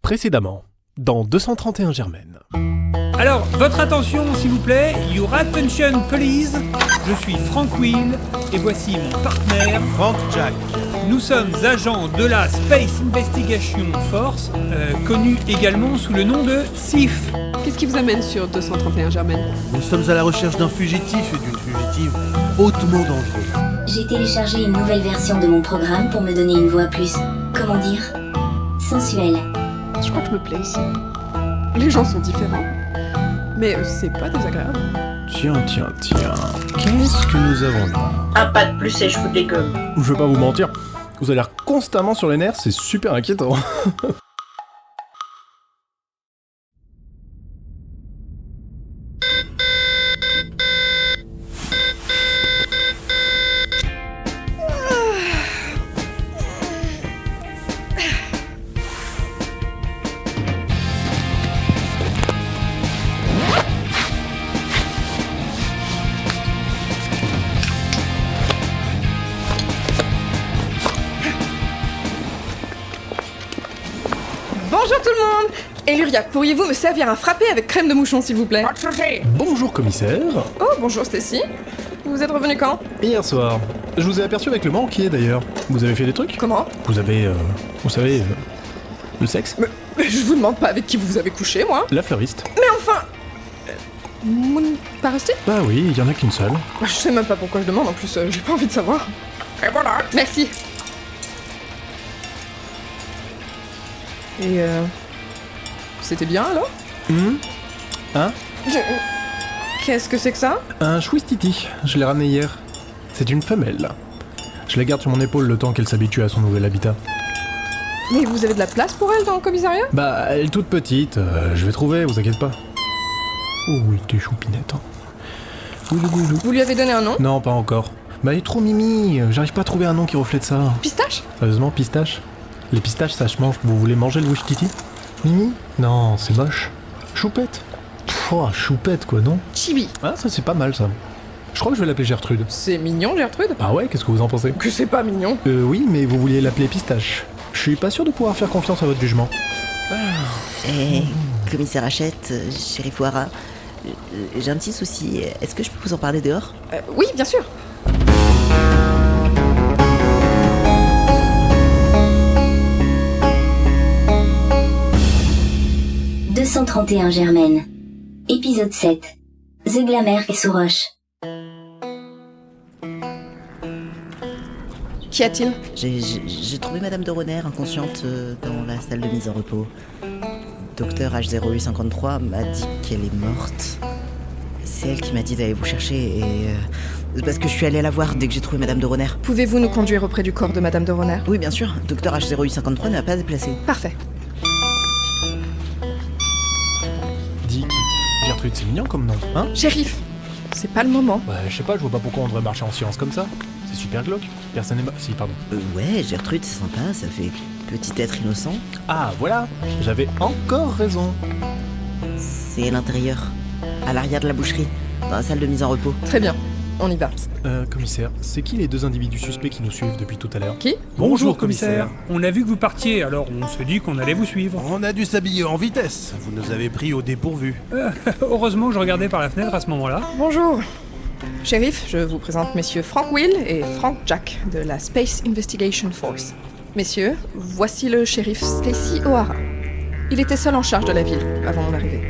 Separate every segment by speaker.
Speaker 1: Précédemment, dans 231 Germaine.
Speaker 2: Alors, votre attention s'il vous plaît, your attention please. Je suis Frank Will et voici mon partenaire
Speaker 3: Frank Jack.
Speaker 2: Nous sommes agents de la Space Investigation Force, connue également sous le nom de SIF.
Speaker 4: Qu'est-ce qui vous amène sur 231 Germaine ?
Speaker 3: Nous sommes à la recherche d'un fugitif et d'une fugitive hautement dangereux.
Speaker 5: J'ai téléchargé une nouvelle version de mon programme pour me donner une voix plus, comment dire, sensuelle.
Speaker 4: Je crois que je me plais ici. Les gens sont différents, mais c'est pas désagréable.
Speaker 1: Tiens. Qu'est-ce que nous avons là ?
Speaker 6: Un pas de plus et je fous des gommes.
Speaker 1: Je vais pas vous mentir, vous avez l'air constamment sur les nerfs, c'est super inquiétant.
Speaker 4: Bonjour tout le monde ! Eluria, pourriez-vous me servir un frappé avec crème de mouchon s'il vous plaît ?
Speaker 1: Bonjour commissaire.
Speaker 4: Oh, bonjour Stacy. Vous êtes revenu quand ?
Speaker 1: Hier soir, je vous ai aperçu avec le banquier d'ailleurs. Vous avez fait des trucs ?
Speaker 4: Comment ?
Speaker 1: Vous avez, vous savez, le sexe ?
Speaker 4: Mais je vous demande pas avec qui vous avez couché, moi.
Speaker 1: La fleuriste.
Speaker 4: Mais enfin... Pas resté ?
Speaker 1: Bah oui, il y en a qu'une seule.
Speaker 4: Je sais même pas pourquoi je demande, en plus j'ai pas envie de savoir. Et voilà. Merci. Et c'était bien alors ?
Speaker 1: Hein ?
Speaker 4: Qu'est-ce que c'est que ça ?
Speaker 1: Un chouistiti, je l'ai ramené hier. C'est une femelle. Je la garde sur mon épaule le temps qu'elle s'habitue à son nouvel habitat.
Speaker 4: Mais vous avez de la place pour elle dans le commissariat ?
Speaker 1: Bah, elle est toute petite, je vais trouver, vous inquiétez pas. Oh oui, t'es choupinette, hein. Goulou.
Speaker 4: Vous lui avez donné un nom ?
Speaker 1: Non, pas encore. Bah, elle est trop mimi, j'arrive pas à trouver un nom qui reflète ça.
Speaker 4: Pistache ?
Speaker 1: Sérieusement, pistache ? Les pistaches, ça se mange. Vous voulez manger le ouchtiti ? Mimi ? Non, c'est moche. Choupette ? Pouah, choupette quoi, non ?
Speaker 4: Chibi.
Speaker 1: Ah, ça c'est pas mal ça. Je crois que je vais l'appeler Gertrude.
Speaker 4: C'est mignon, Gertrude ?
Speaker 1: Ah ouais, qu'est-ce que vous en pensez ?
Speaker 4: Que c'est pas mignon.
Speaker 1: Oui, mais vous vouliez l'appeler pistache. Je suis pas sûr de pouvoir faire confiance à votre jugement.
Speaker 7: Commissaire Hachette, shérif O'Hara, j'ai un petit souci. Est-ce que je peux vous en parler dehors ?
Speaker 4: Oui, bien sûr.
Speaker 5: « 231 Germaine. Épisode 7. The Glamour et sous roche.
Speaker 4: Qu'y a-t-il ?
Speaker 7: J'ai trouvé Madame de Roner inconsciente dans la salle de mise en repos. Docteur H0U53 m'a dit qu'elle est morte. C'est elle qui m'a dit d'aller vous chercher et... parce que je suis allée la voir dès que j'ai trouvé Madame de Roner.
Speaker 4: Pouvez-vous nous conduire auprès du corps de Madame de Roner ?
Speaker 7: Oui, bien sûr. Docteur H0U53 ne m'a pas déplacé.
Speaker 4: Parfait.
Speaker 1: Dis, Gertrude, c'est mignon comme nom, hein ?
Speaker 4: Shérif, c'est pas le moment.
Speaker 1: Bah, je sais pas, je vois pas pourquoi on devrait marcher en silence comme ça. C'est super glauque. Personne n'est Si, pardon.
Speaker 7: Ouais, Gertrude, c'est sympa, ça fait petit être innocent.
Speaker 1: Ah, voilà. J'avais encore raison.
Speaker 7: C'est à l'intérieur, à l'arrière de la boucherie, dans la salle de mise en repos.
Speaker 4: Très bien, on y va.
Speaker 1: Commissaire, c'est qui les deux individus suspects qui nous suivent depuis tout à l'heure ?
Speaker 4: Qui ?
Speaker 2: Bonjour commissaire. On a vu que vous partiez, alors on se dit qu'on allait vous suivre.
Speaker 3: On a dû s'habiller en vitesse. Vous nous avez pris au dépourvu.
Speaker 2: Heureusement que je regardais par la fenêtre à ce moment-là.
Speaker 4: Bonjour. Shérif, je vous présente messieurs Frank Will et Frank Jack de la Space Investigation Force. Messieurs, voici le shérif Stacy O'Hara. Il était seul en charge de la ville avant mon arrivée.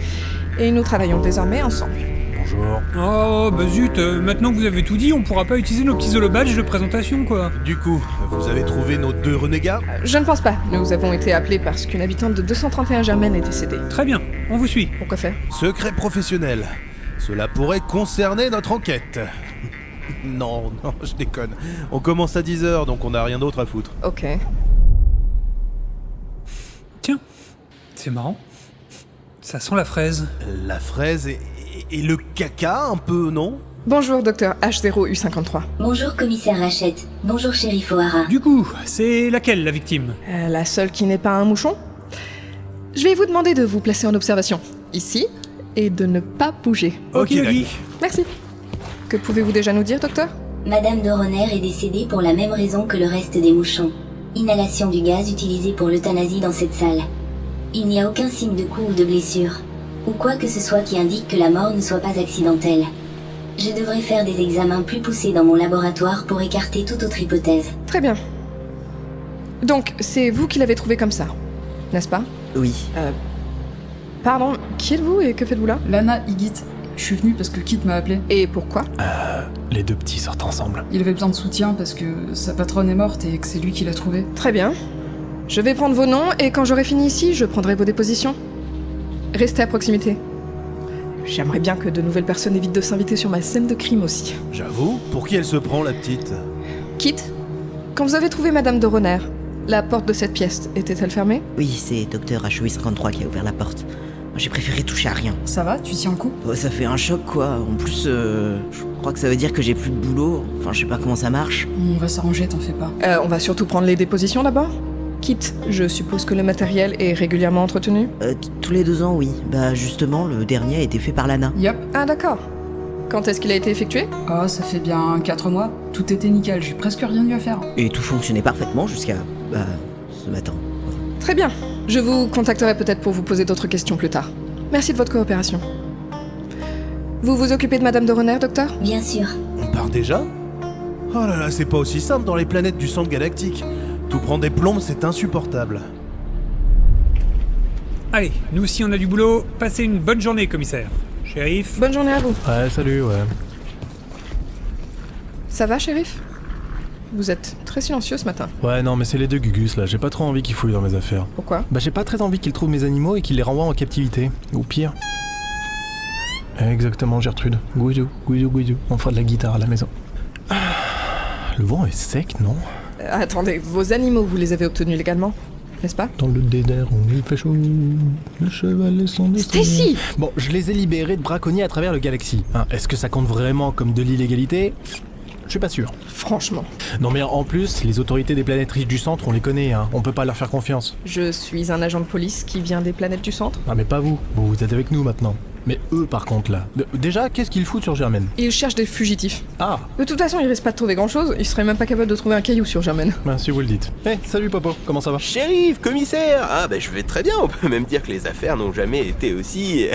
Speaker 4: Et nous travaillons désormais ensemble.
Speaker 1: Bonjour.
Speaker 2: Oh, bah zut, maintenant que vous avez tout dit, on pourra pas utiliser nos petits holobadges de présentation, quoi.
Speaker 3: Du coup, vous avez trouvé nos deux renégats ?
Speaker 4: Je ne pense pas. Nous avons été appelés parce qu'une habitante de 231 Germaine est décédée.
Speaker 2: Très bien, on vous suit.
Speaker 4: Pourquoi faire ?
Speaker 3: Secret professionnel. Cela pourrait concerner notre enquête. Non, je déconne. On commence à 10h, donc on n'a rien d'autre à foutre.
Speaker 4: Ok.
Speaker 2: Tiens, c'est marrant. Ça sent la fraise.
Speaker 3: La fraise et le caca, un peu, non ?
Speaker 4: Bonjour, docteur H0U53.
Speaker 5: Bonjour, commissaire Hachette. Bonjour, shérif O'Hara.
Speaker 2: Du coup, c'est laquelle la victime ?
Speaker 4: La seule qui n'est pas un mouchon ? Je vais vous demander de vous placer en observation, ici, et de ne pas bouger.
Speaker 2: Ok.
Speaker 4: Merci. Que pouvez-vous déjà nous dire, docteur ?
Speaker 5: Madame de Roner est décédée pour la même raison que le reste des mouchons. Inhalation du gaz utilisé pour l'euthanasie dans cette salle. Il n'y a aucun signe de coup ou de blessure, ou quoi que ce soit qui indique que la mort ne soit pas accidentelle. Je devrais faire des examens plus poussés dans mon laboratoire pour écarter toute autre hypothèse.
Speaker 4: Très bien. Donc, c'est vous qui l'avez trouvé comme ça, n'est-ce pas?
Speaker 7: Oui.
Speaker 4: Pardon, qui êtes-vous et que faites-vous là?
Speaker 8: Lana Higit. Je suis venue parce que Kit m'a appelé.
Speaker 4: Et pourquoi?
Speaker 1: Les deux petits sortent ensemble.
Speaker 8: Il avait besoin de soutien parce que sa patronne est morte et que c'est lui qui l'a trouvée.
Speaker 4: Très bien. Je vais prendre vos noms et quand j'aurai fini ici, je prendrai vos dépositions. Restez à proximité. J'aimerais bien que de nouvelles personnes évitent de s'inviter sur ma scène de crime aussi.
Speaker 3: J'avoue, pour qui elle se prend, la petite?
Speaker 4: Kit, quand vous avez trouvé Madame de Roner, la porte de cette pièce était-elle fermée?
Speaker 7: Oui, c'est Dr. HOI53 qui a ouvert la porte. Moi, j'ai préféré toucher à rien.
Speaker 8: Ça va? Tu tiens le coup?
Speaker 7: Oh, ça fait un choc, quoi. En plus, je crois que ça veut dire que j'ai plus de boulot. Enfin, je sais pas comment ça marche.
Speaker 8: On va s'arranger, t'en fais pas.
Speaker 4: On va surtout prendre les dépositions d'abord. Kit, je suppose que le matériel est régulièrement entretenu?
Speaker 7: Tous les 2 ans, oui. Bah, justement, le dernier a été fait par Lana.
Speaker 8: Yep.
Speaker 4: Ah d'accord. Quand est-ce qu'il a été effectué?
Speaker 8: Ah, ça fait bien 4 mois. Tout était nickel, j'ai presque rien eu à faire.
Speaker 7: Et tout fonctionnait parfaitement jusqu'à... ce matin.
Speaker 4: Très bien. Je vous contacterai peut-être pour vous poser d'autres questions plus tard. Merci de votre coopération. Vous vous occupez de Madame de Roner, docteur?
Speaker 5: Bien sûr.
Speaker 3: On part déjà? Oh là là, c'est pas aussi simple dans les planètes du centre galactique. Tout prend des plombes, c'est insupportable.
Speaker 2: Allez, nous aussi on a du boulot. Passez une bonne journée, commissaire. Shérif.
Speaker 4: Bonne journée à vous.
Speaker 1: Ouais, salut, ouais.
Speaker 4: Ça va, shérif? Vous êtes très silencieux ce matin.
Speaker 1: Ouais, non, mais c'est les deux Gugus, là. J'ai pas trop envie qu'ils fouillent dans mes affaires.
Speaker 4: Pourquoi?
Speaker 1: Bah, j'ai pas très envie qu'ils trouvent mes animaux et qu'ils les renvoient en captivité. Ou pire. Exactement, Gertrude. Guidou, guidou, guidou. On fera de la guitare à la maison. Le vent est sec, non?
Speaker 4: Attendez, vos animaux, vous les avez obtenus légalement, n'est-ce pas?
Speaker 1: Dans le désert, on il fait chaud. Le cheval et son destin.
Speaker 4: Stacy!
Speaker 1: Bon, je les ai libérés de braconniers à travers le galaxie. Hein, est-ce que ça compte vraiment comme de l'illégalité? Je suis pas sûr.
Speaker 4: Franchement.
Speaker 1: Non mais en plus, les autorités des planètes riches du centre, on les connaît, hein. On peut pas leur faire confiance.
Speaker 4: Je suis un agent de police qui vient des planètes du centre.
Speaker 1: Ah mais pas vous, vous êtes avec nous maintenant. Mais eux par contre là. Déjà, qu'est-ce qu'ils foutent sur Germaine?
Speaker 4: Ils cherchent des fugitifs.
Speaker 1: Ah,
Speaker 4: De toute façon, ils risquent pas de trouver grand-chose, ils seraient même pas capables de trouver un caillou sur Germaine.
Speaker 1: ben, si vous le dites. Salut Popo, comment ça va?
Speaker 9: Shérif, commissaire! Ah bah je vais très bien, on peut même dire que les affaires n'ont jamais été aussi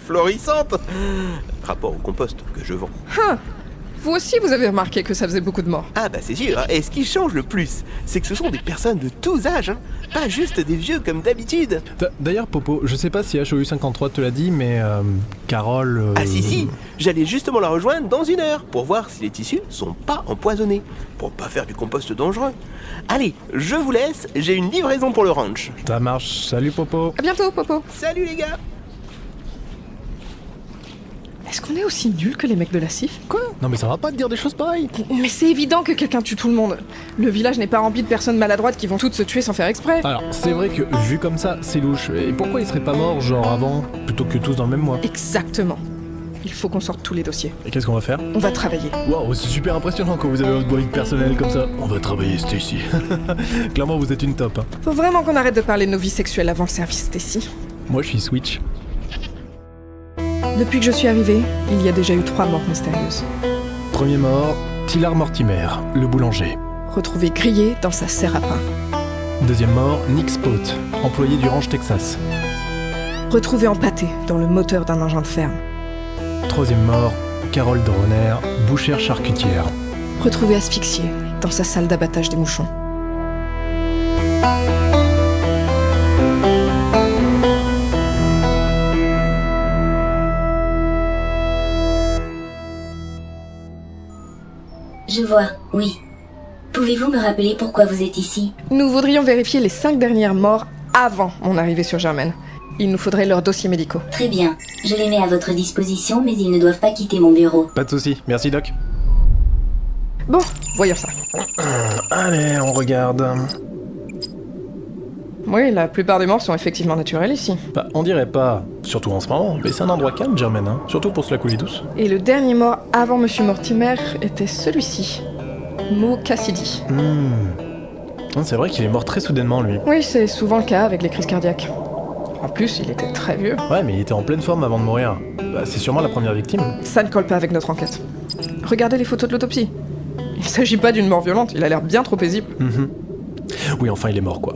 Speaker 9: florissantes. Rapport au compost que je vends.
Speaker 4: Ah! Vous aussi, vous avez remarqué que ça faisait beaucoup de morts.
Speaker 9: Ah bah c'est sûr, hein. Et ce qui change le plus, c'est que ce sont des personnes de tous âges, hein. Pas juste des vieux comme d'habitude.
Speaker 1: D'ailleurs Popo, je sais pas si HOU53 te l'a dit, mais Carole...
Speaker 9: Ah si, j'allais justement la rejoindre dans 1 heure, pour voir si les tissus sont pas empoisonnés, pour pas faire du compost dangereux. Allez, je vous laisse, j'ai une livraison pour le ranch.
Speaker 1: Ça marche, salut Popo.
Speaker 4: À bientôt, Popo.
Speaker 9: Salut les gars!
Speaker 4: Est-ce qu'on est aussi nuls que les mecs de la CIF?
Speaker 1: Quoi? Non mais ça va pas de dire des choses pareilles.
Speaker 4: Mais c'est évident que quelqu'un tue tout le monde. Le village n'est pas rempli de personnes maladroites qui vont toutes se tuer sans faire exprès.
Speaker 1: Alors, c'est vrai que vu comme ça, c'est louche. Et pourquoi ils seraient pas morts, genre avant, plutôt que tous dans le même mois?
Speaker 4: Exactement. Il faut qu'on sorte tous les dossiers.
Speaker 1: Et qu'est-ce qu'on va faire?
Speaker 4: On va travailler.
Speaker 1: Waouh, c'est super impressionnant quand vous avez votre voix personnelle comme ça. On va travailler, Stacy. Clairement, vous êtes une top. Hein.
Speaker 4: Faut vraiment qu'on arrête de parler de nos vies sexuelles avant le service, Stacy.
Speaker 1: Moi, je suis Switch.
Speaker 4: Depuis que je suis arrivée, il y a déjà eu 3 morts mystérieuses.
Speaker 1: Premier mort, Tylar Mortimer, le boulanger.
Speaker 4: Retrouvé grillé dans sa serre à pain.
Speaker 1: Deuxième mort, Nick Spot, employé du ranch Texas.
Speaker 4: Retrouvé empâté dans le moteur d'un engin de ferme.
Speaker 1: Troisième mort, Carole Droner, bouchère charcutière.
Speaker 4: Retrouvé asphyxié dans sa salle d'abattage des mouchons.
Speaker 5: Je vois, oui. Pouvez-vous me rappeler pourquoi vous êtes ici?
Speaker 4: Nous voudrions vérifier les 5 dernières morts avant mon arrivée sur Germaine. Il nous faudrait leurs dossiers médicaux.
Speaker 5: Très bien. Je les mets à votre disposition, mais ils ne doivent pas quitter mon bureau.
Speaker 1: Pas de soucis, merci Doc.
Speaker 4: Bon, voyons ça.
Speaker 1: Allez, on regarde.
Speaker 4: Oui, la plupart des morts sont effectivement naturelles ici.
Speaker 1: Bah, on dirait pas, surtout en ce moment, mais c'est un endroit calme, Germaine, hein, surtout pour se la couler douce.
Speaker 4: Et le dernier mort avant Monsieur Mortimer était celui-ci. Mo Cassidy.
Speaker 1: C'est vrai qu'il est mort très soudainement, lui.
Speaker 4: Oui, c'est souvent le cas avec les crises cardiaques. En plus, il était très vieux.
Speaker 1: Ouais, mais il était en pleine forme avant de mourir. Bah, c'est sûrement la première victime.
Speaker 4: Ça ne colle pas avec notre enquête. Regardez les photos de l'autopsie. Il s'agit pas d'une mort violente, il a l'air bien trop paisible.
Speaker 1: Oui, enfin, il est mort, quoi.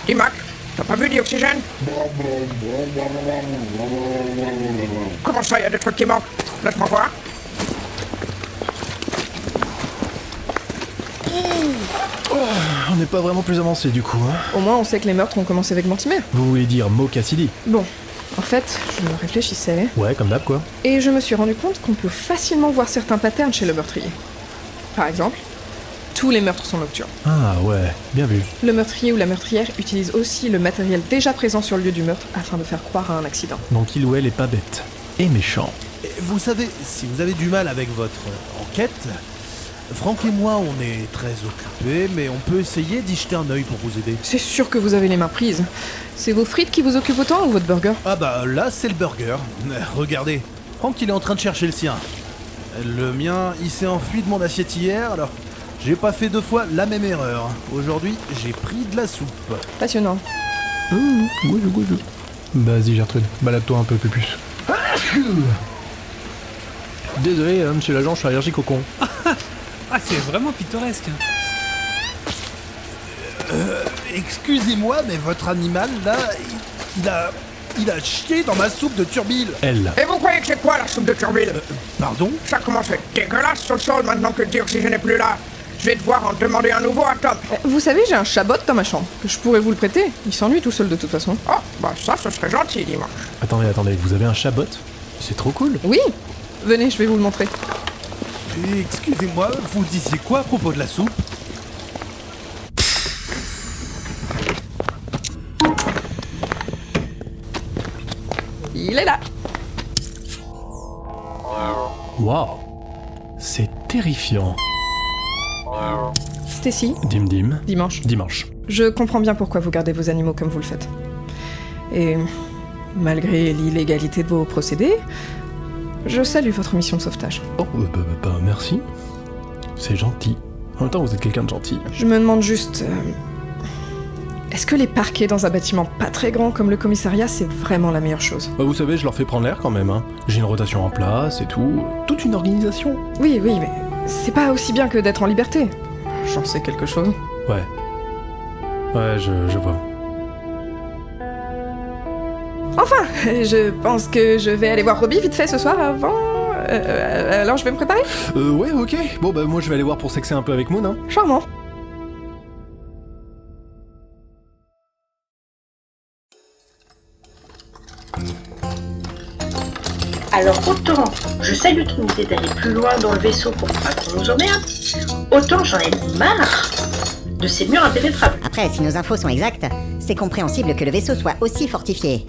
Speaker 10: Dis Mac, t'as pas vu Dioxygène? Comment ça, y a des trucs qui manquent? Laisse-moi voir.
Speaker 1: On n'est pas vraiment plus avancé du coup, hein.
Speaker 4: Au moins, on sait que les meurtres ont commencé avec Mortimer.
Speaker 1: Vous voulez dire Mo Cassidy?
Speaker 4: Bon, en fait, je réfléchissais,
Speaker 1: Ouais, comme d'hab quoi.
Speaker 4: et je me suis rendu compte qu'on peut facilement voir certains patterns chez le meurtrier. Par exemple, tous les meurtres sont nocturnes.
Speaker 1: Ah ouais, bien vu.
Speaker 4: Le meurtrier ou la meurtrière utilise aussi le matériel déjà présent sur le lieu du meurtre afin de faire croire à un accident.
Speaker 1: Donc il ou elle est pas bête. Et méchant.
Speaker 3: Et vous savez, si vous avez du mal avec votre enquête, Franck et moi, on est très occupés, mais on peut essayer d'y jeter un œil pour vous aider.
Speaker 4: C'est sûr que vous avez les mains prises. C'est vos frites qui vous occupent autant ou votre burger?
Speaker 3: Ah bah là, c'est le burger. Regardez, Franck, il est en train de chercher le sien. Le mien, il s'est enfui de mon assiette hier, alors j'ai pas fait 2 fois la même erreur. Aujourd'hui, j'ai pris de la soupe.
Speaker 4: Passionnant.
Speaker 1: Goujou. Vas-y Gertrude, balade-toi un peu pupus. Désolé, monsieur l'agent, je suis allergique au con.
Speaker 2: Ah, c'est vraiment pittoresque.
Speaker 3: Excusez-moi, mais votre animal, là, il a chié dans ma soupe de turbile.
Speaker 1: Elle.
Speaker 10: Et vous croyez que c'est quoi la soupe de turbine?
Speaker 3: Pardon?
Speaker 10: Ça commence à être dégueulasse sur le sol maintenant que le Dioxygène n'est plus là. Je vais devoir en demander un nouveau à Tom.
Speaker 4: Vous savez, j'ai un chabot dans ma chambre. Je pourrais vous le prêter. Il s'ennuie tout seul de toute façon.
Speaker 10: Oh, bah ça, ce serait gentil, dimanche.
Speaker 1: Attendez, vous avez un chabot? C'est trop cool.
Speaker 4: Oui. Venez, je vais vous le montrer.
Speaker 3: Excusez-moi, vous disiez quoi à propos de la soupe?
Speaker 4: Il est là.
Speaker 1: Waouh. C'est terrifiant.
Speaker 4: Stacy,
Speaker 1: Dim.
Speaker 4: dimanche. Je comprends bien pourquoi vous gardez vos animaux comme vous le faites. Et malgré l'illégalité de vos procédés, je salue votre mission de sauvetage.
Speaker 1: Oh, merci. C'est gentil. En même temps, vous êtes quelqu'un de gentil.
Speaker 4: Je me demande juste... est-ce que les parquets dans un bâtiment pas très grand comme le commissariat, c'est vraiment la meilleure chose?
Speaker 1: Bah, vous savez, je leur fais prendre l'air quand même, hein. J'ai une rotation en place et tout. Toute une organisation.
Speaker 4: Oui, mais c'est pas aussi bien que d'être en liberté. J'en sais quelque chose.
Speaker 1: Ouais, je vois.
Speaker 4: Enfin, je pense que je vais aller voir Robbie vite fait ce soir avant... alors je vais me préparer.
Speaker 1: Ouais, ok. Bon, bah moi je vais aller voir pour sexer un peu avec Moon, hein.
Speaker 4: Charmant.
Speaker 6: Alors autant j'essaie de trouver d'aller plus loin dans le vaisseau pour pas qu'on nous emmerde, autant j'en ai marre de ces murs impénétrables.
Speaker 11: Après, si nos infos sont exactes, c'est compréhensible que le vaisseau soit aussi fortifié.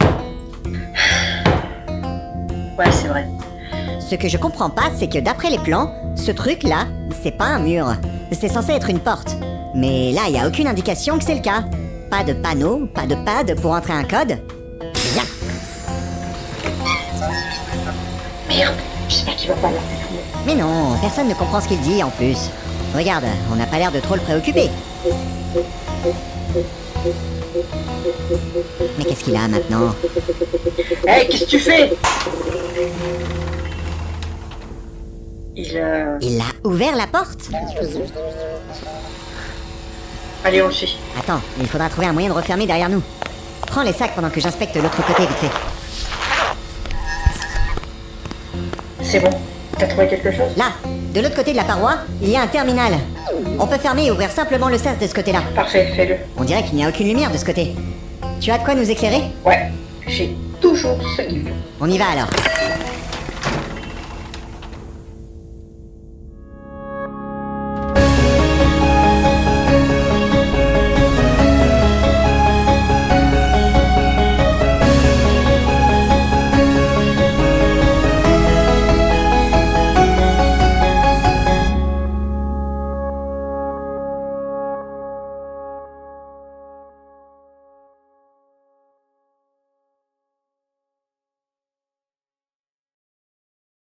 Speaker 6: Ouais, c'est vrai.
Speaker 11: Ce que je comprends pas, c'est que d'après les plans, ce truc-là, c'est pas un mur. C'est censé être une porte. Mais là, il y a aucune indication que c'est le cas. Pas de panneau, pas de pad pour entrer un code. Rien.
Speaker 6: Merde, j'espère qu'il va pas l'air du tout.
Speaker 11: Mais non, personne ne comprend ce qu'il dit en plus. Regarde, on n'a pas l'air de trop le préoccuper. Mais qu'est-ce qu'il a maintenant?
Speaker 6: Hey, qu'est-ce que tu fais? Il
Speaker 11: a ouvert la porte?
Speaker 6: Allez, on le suit.
Speaker 11: Attends, il faudra trouver un moyen de refermer derrière nous. Prends les sacs pendant que j'inspecte l'autre côté vite fait.
Speaker 6: C'est bon. T'as trouvé quelque chose?
Speaker 11: Là, de l'autre côté de la paroi, il y a un terminal. On peut fermer et ouvrir simplement le sas de ce côté-là.
Speaker 6: Parfait, fais-le.
Speaker 11: On dirait qu'il n'y a aucune lumière de ce côté. Tu as de quoi nous éclairer?
Speaker 6: Ouais, j'ai toujours ce qu'il faut.
Speaker 11: On y va alors.